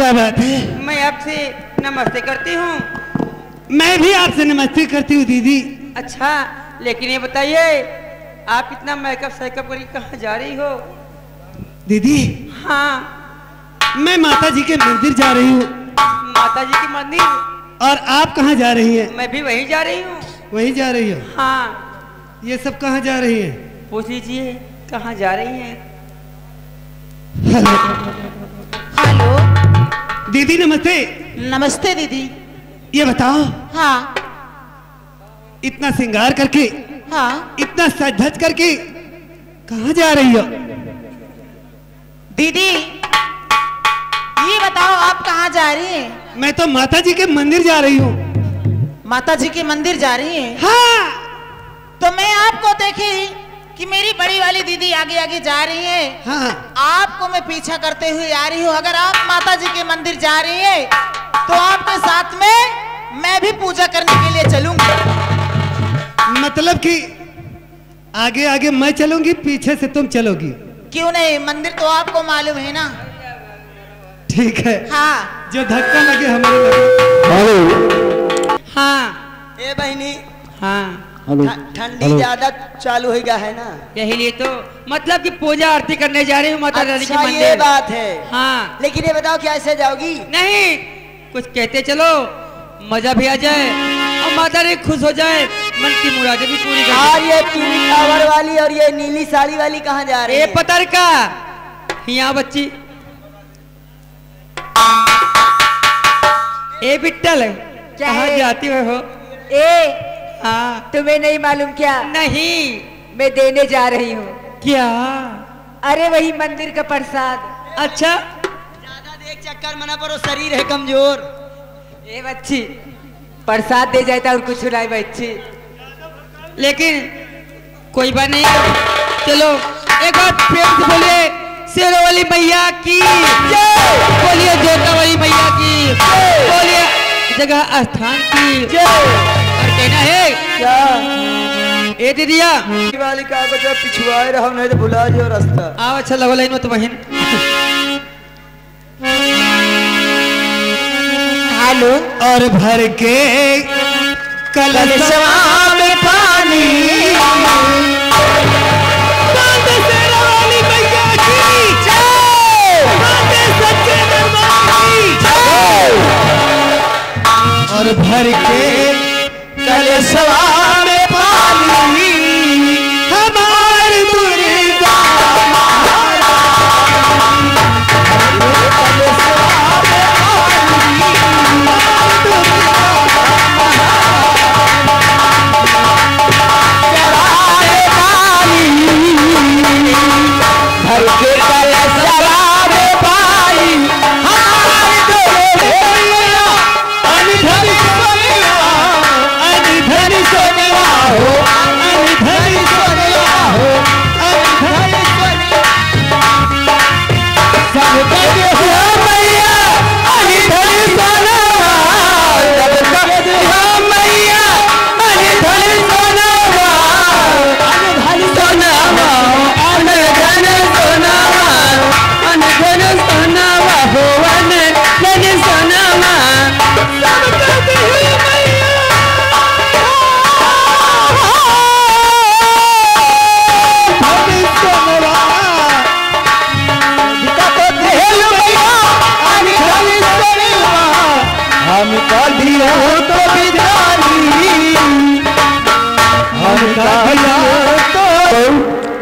क्या बात है? मैं आपसे नमस्ते करती हूँ। मैं भी आपसे नमस्ते करती हूँ दीदी। अच्छा, लेकिन ये बताइए आप इतना मेकअप सेकअप करके कहाँ जा रही हो? दीदी हाँ, मैं माता जी के मंदिर जा रही हूँ। माता जी के मंदिर? और आप कहाँ जा रही हैं? मैं भी वहीं जा रही हूँ। वहीं जा रही हो? हाँ। ये सब कहाँ जा रही हैं? पूछ लीजिए कहाँ जा रही हैं। हेलो। हेलो दीदी नमस्ते। नमस्ते दीदी। ये बताओ, हाँ इतना श्रृंगार करके, हाँ इतना सज धज करके कहाँ जा रही हो? दीदी ये बताओ आप कहाँ जा रही हैं? मैं तो माता जी के मंदिर जा रही हूँ। माता जी के मंदिर जा रही हैं? हाँ। तो मैं आपको देखी कि मेरी बड़ी वाली दीदी आगे आगे जा रही है। हाँ। आपको मैं पीछा करते हुए आ रही हूँ। अगर आप माता जी के मंदिर जा रही है तो आपके साथ में मैं भी पूजा करने के लिए चलूंगी। मतलब कि आगे आगे मैं चलूंगी, पीछे से तुम चलोगी? क्यों नहीं, मंदिर तो आपको मालूम है ना। ठीक है। हाँ। जो धक्का लगे हमारे लगे। हाँ। ए बहनी। हाँ। ठंडी ज्यादा चालू हो गया है ना, यही लिए तो मतलब कि पूजा आरती करने जा रही हूँ माता रानी के अच्छा मंदिर। ये बात है। हाँ। लेकिन ये बताओ क्या ऐसे जाओगी? नहीं, कुछ कहते चलो, मजा भी आ जाए और माता रानी खुश हो जाए, मन की मुरादें भी पूरी कर और ये पीली टावर वाली और ये नीली साड़ी वाली कहाँ जा रही है? है? पतर का यहाँ बच्ची। ए बिट्टल कहाँ जाती हो? ए हाँ। तुम्हें नहीं मालूम क्या? नहीं। मैं देने जा रही हूँ। क्या? अरे वही मंदिर का प्रसाद। अच्छा। ज्यादा देख चक्कर मना पड़ो, शरीर है कमजोर। ए बच्ची, प्रसाद दे जाता और कुछ नहीं बच्ची। लेकिन कोई बात नहीं, चलो एक बार प्रेम से बोलिए शेरों वाली मैया की बोलिए, जोता वाली मैया की बोलिए, जगह स्थान की और कहना है क्या? ए दीदिया वाली का जब पिछुआए रहो नहीं तो भुला जाओ रास्ता। आओ, अच्छा लगो लाइन में तो बहन। हेलो। और भर के कलशवा में पानी, बांधे शेरों वाली मैया की जय, बांधे सच्चे दरबार की जय। और भर के कलशवा में पानी, हमारी दुर्गा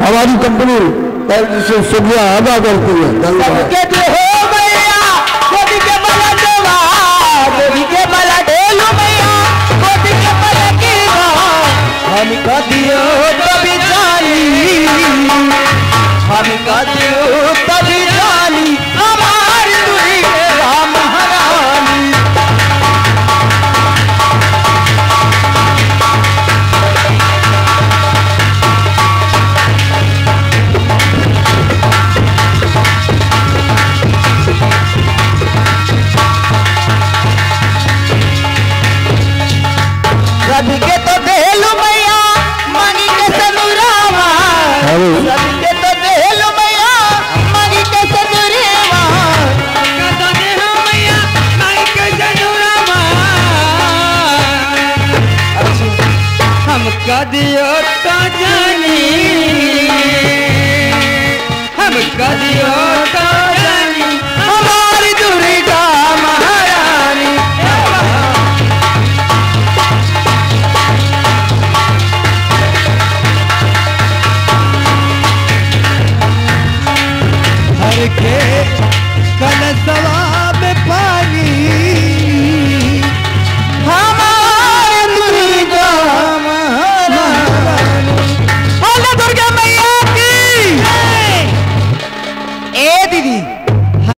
हमारी कंपनी सुविधा अदा करती है। सबके हो मैया गोदी के बला देवा, गोदी के बला ढेलू मैया, गोदी के बला की हम का दियो तभी जानी, हम का दियो तभी जानी, हमारी दुर्गा महारानी। दियो तो जानी